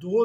2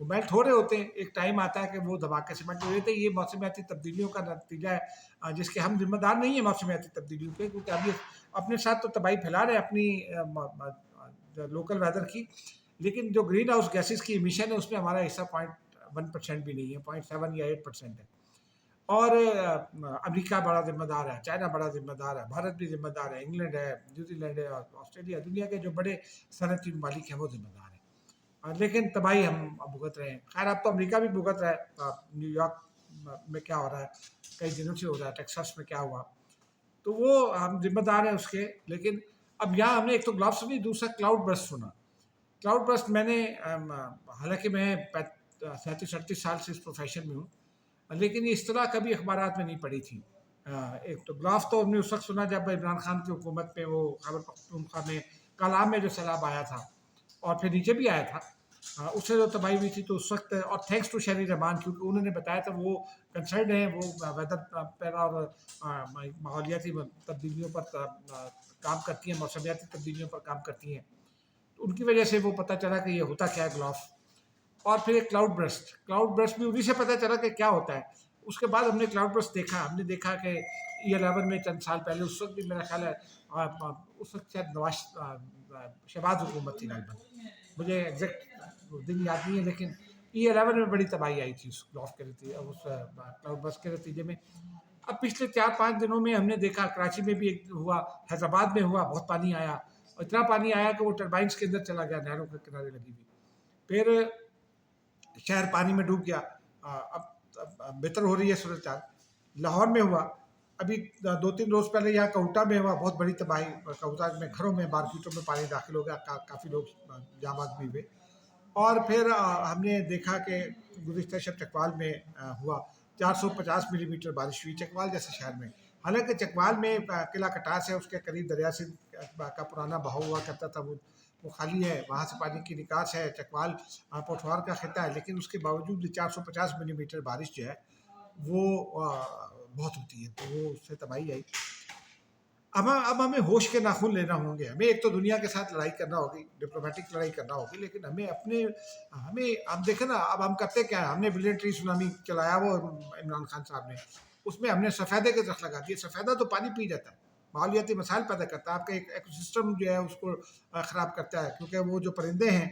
وہ میلٹ ہو رہے ہوتے ہیں، ایک ٹائم آتا ہے کہ وہ دھماکے سے میلٹ ہو رہتے ہیں. یہ موسمیاتی تبدیلیوں کا نتیجہ ہے جس کے ہم ذمہ دار نہیں ہیں موسمیاتی تبدیلیوں کے، کیونکہ اب یہ اپنے ساتھ تو تباہی پھیلا رہے ہیں اپنی لوکل ویدر کی، لیکن جو گرین ہاؤس گیسز کی امیشن ہے اس میں ہمارا حصہ 0.1% بھی نہیں ہے، 0.7 یا 8% ہے. اور امریکہ بڑا ذمہ دار ہے، چائنا بڑا ذمہ دار ہے، بھارت بھی ذمہ دار ہے، انگلینڈ ہے، نیوزی لینڈ ہے، اور آسٹریلیا، دنیا کے جو بڑے صنعتی ممالک ہیں وہ ذمہ دار ہیں. لیکن تباہی ہم بھگت رہے ہیں. خیر اب تو امریکہ بھی بھگت رہا ہے. نیو یارک میں کیا ہو رہا ہے کئی دنوں سے ہو رہا ہے، ٹیکساس میں کیا ہوا، تو وہ ہم ذمہ دار ہیں اس کے. لیکن اب یہاں ہم نے ایک تو گلافس سنی، دوسرا کلاؤڈ برسٹ سنا. کلاؤڈ برسٹ میں نے حالانکہ میں 37-38 سال سے اس پروفیشن میں ہوں، لیکن یہ اس طرح کبھی اخبارات میں نہیں پڑھی تھی. ایک تو گلاف تو ہم نے اس وقت سنا جب عمران خان کی حکومت میں وہ خیبر پختونخوا میں کلام میں جو سیلاب آیا تھا اور پھر نیچے بھی آیا تھا، اس سے جو تباہی ہوئی تھی تو اس وقت، اور تھینکس ٹو شہری رحمان کیونکہ انہوں نے بتایا تھا وہ کنسرنڈ ہیں، وہ ویدر پیرا اور ماحولیاتی تبدیلیوں پر کام کرتی ہیں، موسمیاتی تبدیلیوں پر کام کرتی ہیں، تو ان کی وجہ سے وہ پتہ چلا کہ یہ ہوتا کیا ہے گلاف. اور پھر ایک کلاؤڈ برسٹ بھی انہیں سے پتہ چلا کہ کیا ہوتا ہے. اس کے بعد ہم نے کلاؤڈ برسٹ دیکھا، ہم نے دیکھا کہ E11 میں چند سال پہلے، اس وقت بھی میرا خیال ہے اس وقت شاید شہباز حکومت تھی غالباً، مجھے ایگزیکٹ دن یاد نہیں ہے، لیکن E11 میں بڑی تباہی آئی تھی اس گلاف کے نتیجے، اس کلاؤڈ برسٹ کے نتیجے میں. اب پچھلے 4-5 دنوں میں ہم نے دیکھا کراچی میں بھی ایک ہوا، حیدرآباد میں ہوا، بہت پانی آیا، اور اتنا پانی آیا کہ وہ ٹربائنس کے اندر چلا گیا، نہروں کے کنارے لگی ہوئی. پھر شہر پانی میں ڈوب گیا. اب بہتر ہو رہی ہے صورتحال. لاہور میں ہوا، ابھی 2-3 روز پہلے یہاں کوٹا میں ہوا، بہت بڑی تباہی. کوٹا میں گھروں میں، مارکیٹوں میں پانی داخل ہو گیا، کافی لوگ جاں بحق بھی ہوئے. اور پھر ہم نے دیکھا کہ گزشتہ شب چکوال میں ہوا، 450 ملی میٹر بارش ہوئی چکوال جیسے شہر میں. حالانکہ چکوال میں قلعہ کٹاس ہے، اس کے قریب دریا سندھ کا پرانا بہاؤ ہوا کرتا تھا، وہ خالی ہے، وہاں سے پانی کی نکاس ہے. چکوال پوٹھوار کا خطہ ہے، لیکن اس کے باوجود بھی 450 ملی میٹر بارش جو ہے وہ بہت ہوتی ہے، تو وہ اس سے تباہی آئی. اب ہمیں ہوش کے ناخن لینا ہوں گے. ہمیں ایک تو دنیا کے ساتھ لڑائی کرنا ہوگی، ڈپلومیٹک لڑائی کرنا ہوگی، لیکن ہمیں اب دیکھیں نا، اب ہم کرتے کیا ہے، ہم نے بلین ٹری سونامی چلایا وہ عمران خان صاحب نے، اس میں ہم نے سفیدے کے درخت لگا دیے. سفیدہ تو پانی پی جاتا ہے، ماحولیاتی مسائل پیدا کرتا ہے، آپ کا ایک ایکو سسٹم جو ہے اس کو خراب کرتا ہے، کیونکہ وہ جو پرندے ہیں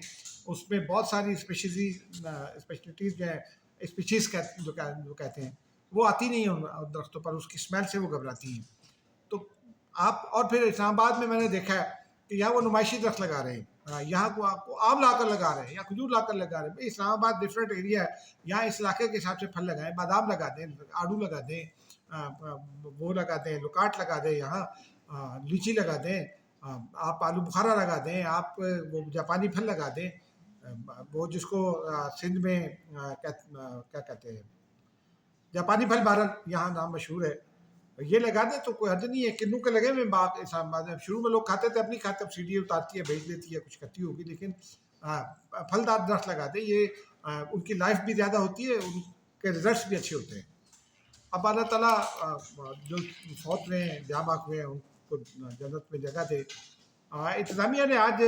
اس میں بہت ساری اسپیشلٹیز جو ہیں، اسپیشیز جو کہتے ہیں وہ آتی نہیں ہیں درختوں پر، اس کی اسمیل سے وہ گھبراتی ہیں. تو آپ، اور پھر اسلام آباد میں نے دیکھا ہے کہ یہاں وہ نمائشی درخت لگا رہے ہیں، یہاں کو آپ کو آم لا کر لگا رہے ہیں یا کھجور لا کر لگا رہے ہیں. اسلام آباد ڈفرینٹ ایریا ہے، یہاں اس علاقے کے حساب سے پھل لگائیں، بادام لگا دیں، آڑو لگا دیں، وہ لگا دیں، لکاٹ لگا دیں، یہاں لیچی لگا دیں، آپ آلو بخارا لگا دیں، آپ وہ جاپانی پھل لگا دیں، وہ جس کو سندھ میں کیا کہتے ہیں، جاپانی پھل بہرحال یہاں نام مشہور ہے، یہ لگا دیں تو کوئی حرج نہیں ہے. کنوں کے لگے ہوئے باغ اسلام آباد میں، شروع میں لوگ کھاتے تھے، اپنی کھاتے، اب سیڑھی اتارتی ہے، بھیج دیتی ہے، کچھ کرتی ہوگی، لیکن پھلدار درخت لگا دیں. یہ ان کی لائف بھی زیادہ ہوتی ہے، ان کے ریزلٹس بھی اچھے ہوتے ہیں. اب اللہ تعالیٰ جو فوت ہوئے ہیں، جاں بحق ہوئے ہیں، ان کو جنت میں جگہ دے. انتظامیہ نے آج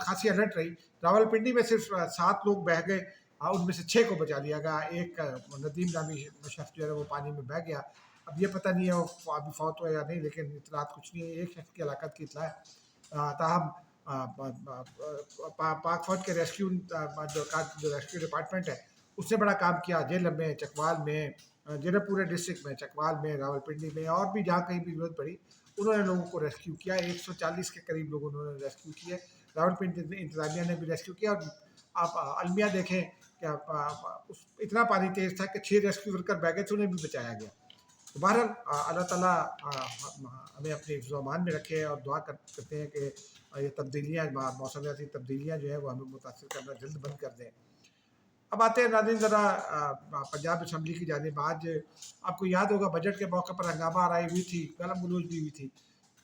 خاصی الرٹ رہی. راول پنڈی میں صرف 7 لوگ بہہ گئے، ان میں سے 6 کو بچا لیا گیا. ایک ندیم نامی شخص جو ہے وہ پانی میں بہہ گیا. اب یہ پتہ نہیں ہے وہ ابھی فوت ہوا یا نہیں، لیکن اطلاعات کچھ نہیں ہے. ایک شخص کی ہلاکت کی اطلاع ہے. تاہم پاک فوج کے ریسکیو جو ریسکیو ڈپارٹمنٹ ہے اس نے بڑا کام کیا. جیلم میں، چکوال میں، جناب پورے ڈسٹرکٹ میں، چکوال میں، راول پنڈی میں، اور بھی جہاں کہیں بھی ضرورت پڑی انہوں نے لوگوں کو ریسکیو کیا. 140 کے قریب لوگ انہوں نے ریسکیو کیے. راول پنڈی انتظامیہ نے بھی ریسکیو کیا. اور آپ المیہ دیکھیں کہ اتنا پانی تیز تھا کہ 6 ریسکیو ورکر بہ گئے تھے، انہیں بھی بچایا گیا. تو بہرحال اللہ تعالیٰ ہمیں اپنے حفظ و امان میں رکھے، اور دعا کرتے ہیں کہ یہ تبدیلیاں، موسمیاتی تبدیلیاں جو ہیں وہ ہمیں متاثر کرنا جلد بند کر دیں. اب آتے ہیں ناظرین ذرا پنجاب اسمبلی کی جانب. آج آپ کو یاد ہوگا بجٹ کے موقع پر ہنگامہ آرائی ہوئی تھی، گالم گلوچ بھی ہوئی تھی.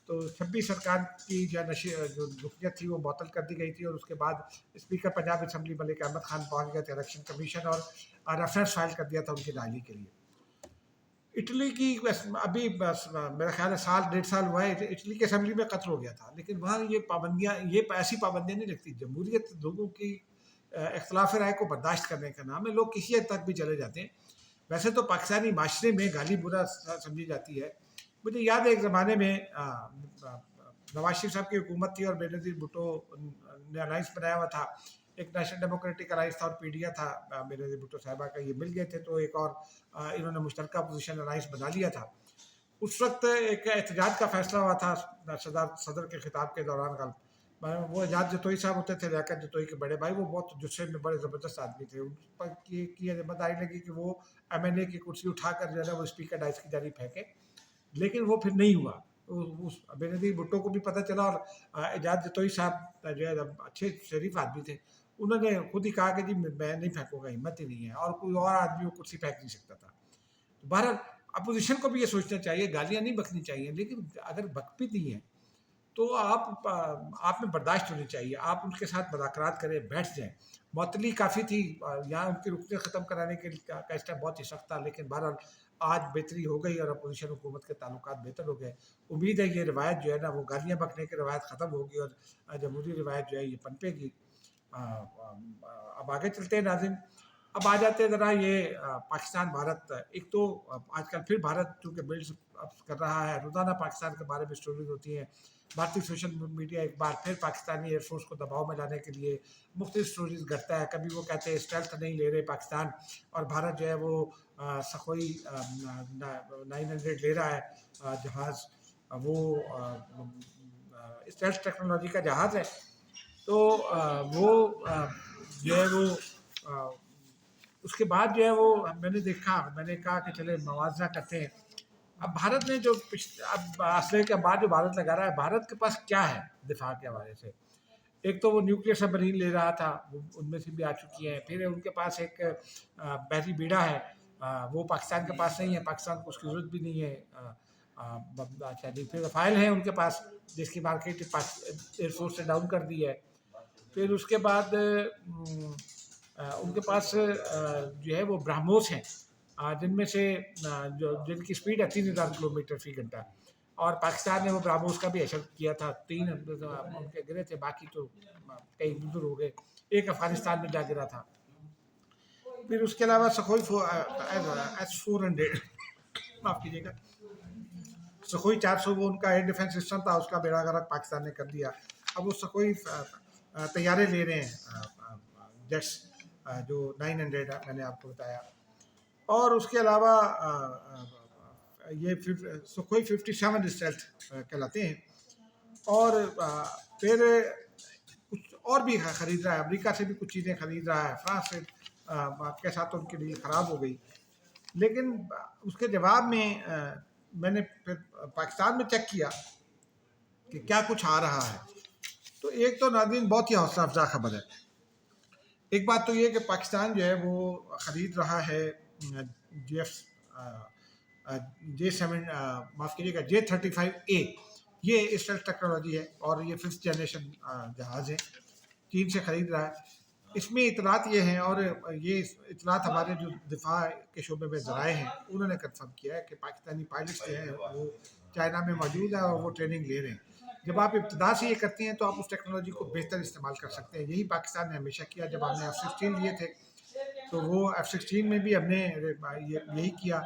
تو 26 سرکار کی جو رکنیت تھی وہ معطل کر دی گئی تھی، اور اس کے بعد اسپیکر پنجاب اسمبلی ملک احمد خان پہنچ گئے تھے الیکشن کمیشن، اور ریفرنس فائل کر دیا تھا ان کی رہائی کے لیے. اٹلی کی ابھی بس میرا خیال ہے 1.5 سال ہوا ہے اٹلی کی اسمبلی میں قتل ہو گیا تھا، لیکن وہاں یہ پابندیاں، یہ ایسی پابندیاں نہیں لگتی. جمہوریت لوگوں کی اختلاف رائے کو برداشت کرنے کا نام ہے. لوگ کسی حد تک بھی چلے جاتے ہیں. ویسے تو پاکستانی معاشرے میں گالی برا سمجھی جاتی ہے. مجھے یاد ہے ایک زمانے میں نواز شریف صاحب کی حکومت تھی اور بے نظیر بھٹو نے الائنس بنایا ہوا تھا. ایک نیشنل ڈیموکریٹک الائنس تھا اور پی ڈی اے تھا بے نظیر بھٹو صاحبہ کا. یہ مل گئے تھے تو ایک اور انہوں نے مشترکہ اپوزیشن الائنس بنا لیا تھا. اس وقت ایک احتجاج کا فیصلہ ہوا تھا صدر کے خطاب کے دوران. وہ اعجاز جتوئی صاحب ہوتے تھے لیاقت جتوئی کے بڑے بھائی. وہ بہت جسے میں بڑے زبردست آدمی تھے. ان پر کی ذمہ داری لگی کہ وہ ایم این اے کی کرسی اٹھا کر جو ہے نا وہ اسپیکر ڈائس کی جانب پھینکے, لیکن وہ پھر نہیں ہوا. بے نظیر بھٹو کو بھی پتہ چلا اور اعجاز جتوئی صاحب جو ہے اچھے شریف آدمی تھے, انہوں نے خود ہی کہا کہ جی میں نہیں پھینکوں گا, ہمت ہی نہیں ہے, اور کوئی اور آدمی وہ کرسی پھینک نہیں سکتا تھا. بہرحال اپوزیشن کو بھی یہ سوچنا چاہیے, گالیاں نہیں بکنی چاہیے, لیکن اگر بک بھی دی ہیں تو آپ میں برداشت ہونی چاہیے. آپ ان کے ساتھ مذاکرات کریں, بیٹھ جائیں. معطلی کافی تھی, یہاں ان کی رکنے ختم کرانے کا اسٹیپ بہت ہی سخت تھا, لیکن بہرحال آج بہتری ہو گئی اور اپوزیشن حکومت کے تعلقات بہتر ہو گئے. امید ہے یہ روایت جو ہے نا وہ گالیاں بکنے کی روایت ختم ہوگی اور جمہوری روایت جو ہے یہ پنپے گی. اب آگے چلتے ہیں ناظرین. اب آ جاتے ہیں ذرا یہ پاکستان بھارت. ایک تو آج کل پھر بھارت چونکہ بلڈ اپ کر رہا ہے, روزانہ پاکستان کے بارے میں اسٹوریز ہوتی ہیں. بھارتی سوشل میڈیا ایک بار پھر پاکستانی ایئر فورس کو دباؤ میں لانے کے لیے مختلف اسٹوریز گھڑتا ہے. کبھی وہ کہتے ہیں اسٹیلتھ نہیں لے رہے پاکستان, اور بھارت جو ہے وہ سخوئی 900 لے رہا ہے جہاز. وہ اسٹیلتھ ٹیکنالوجی کا جہاز ہے. تو وہ جو ہے وہ اس کے بعد جو ہے وہ میں نے دیکھا, میں نے کہا کہ چلے موازنہ کرتے ہیں. اب بھارت نے جو اب اسلحے کے بعد جو بھارت لگا رہا ہے, بھارت کے پاس کیا ہے دفاع کے حوالے سے؟ ایک تو وہ نیوکلیر سب مرین لے رہا تھا, ان میں سے بھی آ چکی ہیں. پھر ان کے پاس ایک بحری بیڑا ہے, وہ پاکستان کے پاس نہیں ہے, پاکستان کو اس کی ضرورت بھی نہیں ہے. اچھا جی, پھر رفائل ہیں ان کے پاس, جس کی مارکیٹ ایئر فورس نے ڈاؤن کر دی ہے. پھر اس کے بعد ان کے پاس جو ہے وہ برہموس ہیں, جن میں سے جن کی سپیڈ ہے 3000 کلومیٹر فی گھنٹہ, اور پاکستان نے وہ برہموس کا بھی حشر کیا تھا. 3 ان کے گرے تھے, باقی تو کئی منظور ہو گئے. ایک افغانستان میں جا گرا تھا. پھر اس کے علاوہ سخوئی S-400 معاف کیجیے گا, سخوئی 400 وہ ان کا ایئر ڈیفینس سسٹم تھا, اس کا بیڑا غرق پاکستان نے کر دیا. اب وہ سخوئی طیارے لے رہے ہیں جیٹس جو 900 میں نے آپ کو بتایا. اور اس کے علاوہ یہ سخوئی 57 اسٹیلتھ کہلاتے ہیں. اور پھر کچھ اور بھی خرید رہا ہے, امریکہ سے بھی کچھ چیزیں خرید رہا ہے, فرانس سے کے ساتھ ان کی ڈیل خراب ہو گئی. لیکن اس کے جواب میں نے پھر پاکستان میں چیک کیا کہ کیا کچھ آ رہا ہے. تو ایک تو ناظرین بہت ہی حوصلہ افزا خبر ہے. ایک بات تو یہ کہ پاکستان جو ہے وہ خرید رہا ہے J7 معاف کیجیے گا J35A. یہ اسٹیلتھ ٹیکنالوجی ہے اور یہ 5th جنریشن جہاز ہے, چین سے خرید رہا ہے. اس میں اطلاعات یہ ہیں, اور یہ اطلاعات ہمارے جو دفاع کے شعبے میں ذرائع ہیں انہوں نے کنفرم کیا ہے کہ پاکستانی پائلٹس جو ہیں وہ چائنا میں موجود ہیں اور وہ ٹریننگ لے رہے ہیں. جب آپ ابتدا سے یہ کرتے ہیں تو آپ اس ٹیکنالوجی کو بہتر استعمال کر سکتے ہیں. یہی پاکستان نے ہمیشہ کیا. جب ہم نے F-16 لیے تھے تو وہ F-16 میں بھی ہم نے یہی کیا.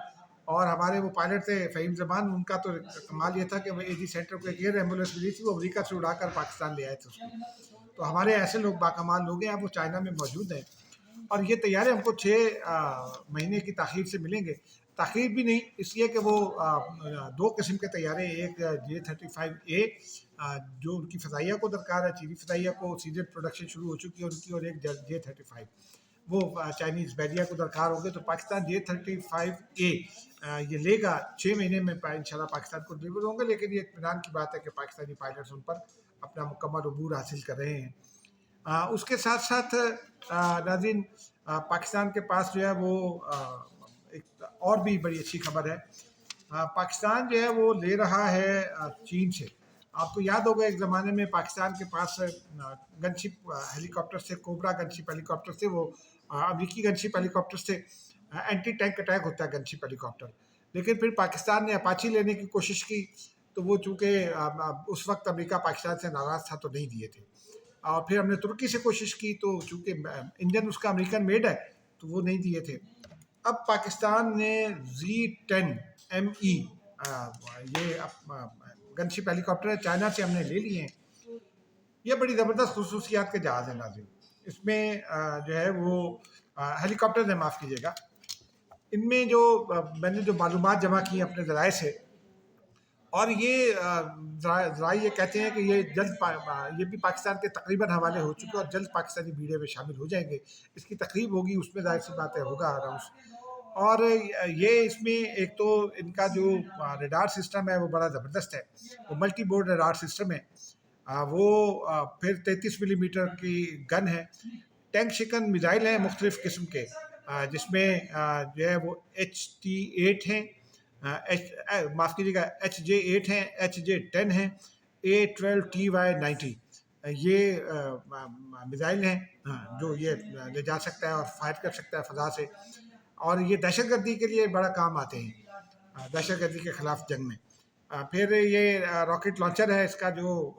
اور ہمارے وہ پائلٹ تھے فہیم زمان, ان کا تو کمال یہ تھا کہ وہ AG سینٹر کو ایک ایئر ایمبولینس ملی تھی, وہ امریکہ سے اڑا کر پاکستان لے آئے تھے اس کو. تو ہمارے ایسے لوگ باکمال لوگ ہیں, اب وہ چائنا میں موجود ہیں. اور یہ طیارے ہم کو 6 مہینے کی تاخیر سے ملیں گے. تاخیر بھی نہیں, اس لیے کہ وہ 2 قسم کے طیارے, ایک J35A جو ان کی فضائیہ کو درکار ہے, چینی فضائیہ کو سیدھے پروڈکشن شروع ہو چکی ہے ان کی, اور ایک J35 وہ چائنیز بیریا کو درکار ہو گئے. تو پاکستان J35A یہ لے گا 6 مہینے میں انشاءاللہ پاکستان کو ڈلیور ہوں گے. لیکن یہ اطمینان کی بات ہے کہ پاکستانی پائلٹس ان پر اپنا مکمل عبور حاصل کر رہے ہیں. اس کے ساتھ ساتھ ناظرین پاکستان کے پاس جو ہے وہ ایک اور بھی بڑی اچھی خبر ہے. پاکستان جو ہے وہ لے رہا ہے چین سے. آپ کو یاد ہوگا ایک زمانے میں پاکستان کے پاس گن شپ ہیلی کاپٹر سے, کوبرا گن شپ ہیلی کاپٹر سے, وہ امریکی گن شپ ہیلی کاپٹر سے اینٹی ٹینک اٹیک ہوتا ہے گن شپ ہیلی کاپٹر. لیکن پھر پاکستان نے اپاچی لینے کی کوشش کی, تو وہ چونکہ اس وقت امریکہ پاکستان سے ناراض تھا تو نہیں دیے تھے. اور پھر ہم نے ترکی سے کوشش کی تو چونکہ انجن اس کا امریکن میڈ ہے تو وہ نہیں دیے تھے. اب پاکستان نے Z10ME یہ گن شپ ہیلی کاپٹر ہے، چائنا سے ہم نے لے لیے ہیں. یہ بڑی زبردست خصوصیات کے جہاز ہیں ناظرین. اس میں جو ہے وہ ہیلی کاپٹر ہے، معاف کیجیے گا. ان میں جو میں نے جو معلومات جمع کی اپنے ذرائع سے، اور یہ ذرائع یہ کہتے ہیں کہ یہ جلد یہ بھی پاکستان کے تقریباً حوالے ہو چکے اور جلد پاکستانی میڈیا میں شامل ہو جائیں گے. اس کی تقریب ہوگی، اس میں ظاہر سی بات ہے ہوگا اراؤنڈ. اور یہ اس میں ایک تو ان کا جو ریڈار سسٹم ہے وہ بڑا زبردست ہے. وہ ملٹی بورڈ ریڈار سسٹم ہے. وہ پھر 33 ملی میٹر کی گن ہے. ٹینک شکن میزائل ہیں مختلف قسم کے، جس میں جو ہے وہ HT8 ہیں، معاف کیجیے گا HJ8 ہیں، HJ10 ہیں، A12TY90. یہ میزائل ہیں جو یہ لے جا سکتا ہے اور فائر کر سکتا ہے فضا سے. اور یہ دہشت گردی کے لیے بڑا کام آتے ہیں، دہشت گردی کے خلاف جنگ میں. پھر یہ راکٹ لانچر ہے اس کا، جو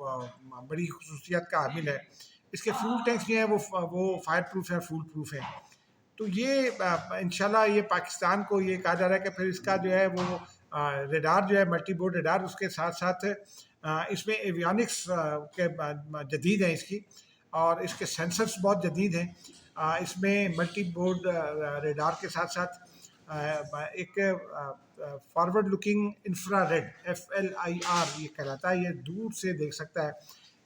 بڑی خصوصیت کا حامل ہے. اس کے فیول ٹینکس جو ہیں وہ فائر پروف ہیں، فول پروف ہیں. تو یہ انشاءاللہ یہ پاکستان کو یہ کہا جا رہا ہے کہ پھر اس کا جو ہے وہ ریڈار جو ہے ملٹی بورڈ ریڈار، اس کے ساتھ ساتھ اس میں ایویانکس کے جدید ہیں اس کی، اور اس کے سینسرز بہت جدید ہیں. اس میں ملٹی بورڈ ریڈار کے ساتھ ساتھ ایک forward looking infra red FLIR یہ کہلاتا ہے، یہ دور سے دیکھ سکتا ہے.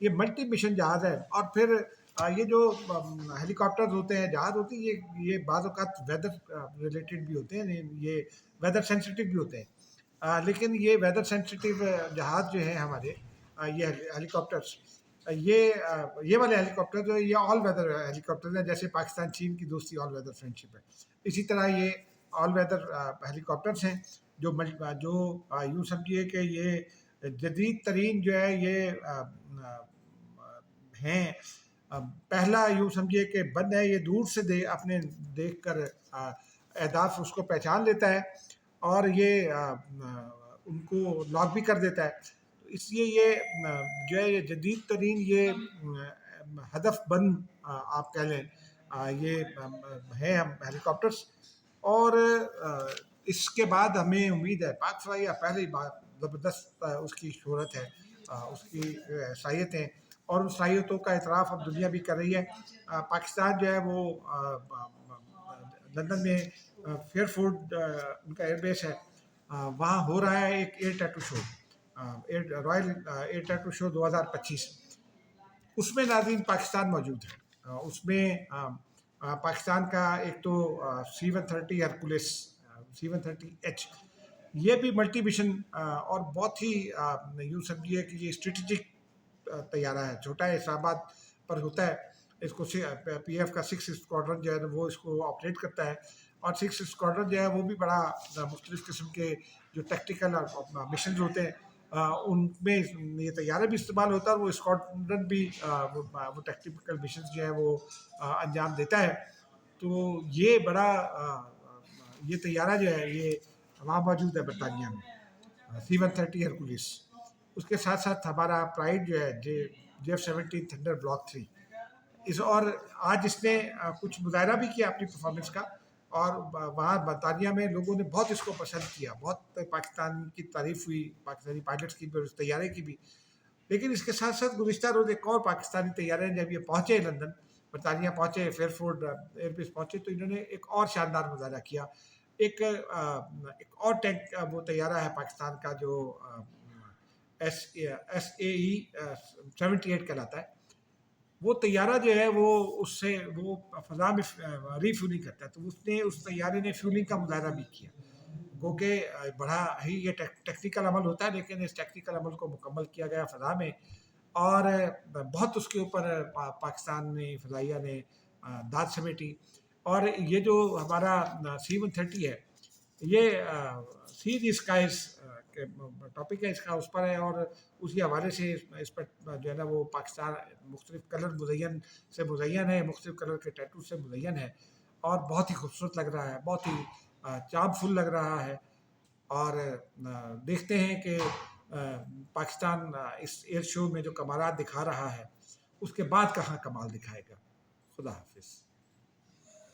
یہ ملٹی مشن جہاز ہے. اور پھر یہ جو ہیلی کاپٹر ہوتے ہیں، جہاز ہوتے ہیں، یہ بعض اوقات ویدر ریلیٹڈ بھی ہوتے ہیں، یہ ویدر سینسٹیو بھی ہوتے ہیں. لیکن یہ ویدر سینسٹیو جہاز جو ہیں ہمارے، یہ ہیلی کاپٹرس، یہ والے ہیلی کاپٹر جو ہے یہ آل ویدر ہیلی کاپٹر ہیں. جیسے پاکستان چین کی دوستی آل ویدر فرینڈشپ ہے، اسی طرح یہ آل ویدر ہیلی کاپٹرس ہیں جو یوں سمجھیے کہ یہ جدید ترین جو ہے یہ ہیں. پہلا یوں سمجھیے کہ بند ہے، یہ دور سے اپنے دیکھ کر اہداف اس کو پہچان لیتا ہے اور یہ ان کو لاک بھی کر دیتا ہے. اس لیے یہ جو ہے یہ جدید ترین یہ ہدف بند آپ کہہ لیں یہ ہیں ہم ہیلی کاپٹرس. اور اس کے بعد ہمیں امید ہے پاک فضائیہ پہلے ہی زبردست اس کی شہرت ہے، اس کی صلاحیتیں، اور اس صلاحیتوں کا اعتراف اب دنیا بھی کر رہی ہے. پاکستان جو ہے وہ لندن میں فیئر فورڈ ان کا ایئر بیس ہے، وہاں ہو رہا ہے ایک ایئر ٹیٹو شو، رائل ایئر ٹیٹو شو 2025. اس میں ناظرین پاکستان موجود ہے. اس میں پاکستان کا ایک تو C-130 ہرکولس، C-130H، یہ بھی ملٹی مشن اور بہت ہی یوں سمجھیے کہ یہ اسٹریٹجک طیارہ ہے. چھوٹا ہے، اسلام آباد پر ہوتا ہے. اس کو PF کا 6 اسکواڈرن جو ہے وہ اس کو آپریٹ کرتا ہے. اور 6 اسکواڈرن جو ہے وہ بھی بڑا مختلف قسم کے جو ٹیکٹیکل مشنز ہوتے ہیں ان میں یہ طیارہ بھی استعمال ہوتا ہے، اور وہ اسکواڈرن بھی وہ ٹیکٹیکل مشنز جو ہے وہ انجام دیتا ہے. تو یہ بڑا یہ طیارہ جو ہے یہ وہاں موجود ہے برطانیہ میں، C-130 ہرکولس. اس کے ساتھ ساتھ ہمارا پرائڈ جو ہے JF-17 تھنڈر بلاک 3، اور آج اس نے کچھ مظاہرہ بھی کیا اپنی پرفارمنس کا، اور وہاں برطانیہ میں لوگوں نے بہت اس کو پسند کیا، بہت پاکستان کی تعریف ہوئی، پاکستانی پائلٹس کی بھی اور اس طیارے کی بھی. لیکن اس کے ساتھ ساتھ گزشتہ روز ایک اور پاکستانی طیارے جب یہ پہنچے لندن، برطانیہ پہنچے، فیئر فورڈ ایئر بیس پہنچے، تو انہوں نے ایک اور شاندار مظاہرہ کیا. ایک اور ٹینک وہ طیارہ ہے پاکستان کا جو SAE-78 کہلاتا ہے. وہ طیارہ جو ہے وہ اس سے وہ فضا میں ری فیولنگ کرتا ہے. تو اس نے اس طیارے نے فیولنگ کا مظاہرہ بھی کیا، کیونکہ بڑا ہی یہ ٹیکنیکل عمل ہوتا ہے، لیکن اس ٹیکنیکل عمل کو مکمل کیا گیا فضا میں، اور بہت اس کے اوپر پاکستانی فضائیہ نے داد سمیٹی. اور یہ جو ہمارا C-130 ہے یہ سی دی اسکائز کے ٹاپک ہے اس کا، اس پر ہے، اور اسی حوالے سے اس پر جو ہے نا وہ پاکستان مختلف کلر مزین ہے، مختلف کلر کے ٹیٹو سے مزین ہے، اور بہت ہی خوبصورت لگ رہا ہے، بہت ہی چام فل لگ رہا ہے. اور دیکھتے ہیں کہ پاکستان اس ایئر شو میں جو کمالات دکھا رہا ہے اس کے بعد کہاں کمال دکھائے گا. خدا حافظ.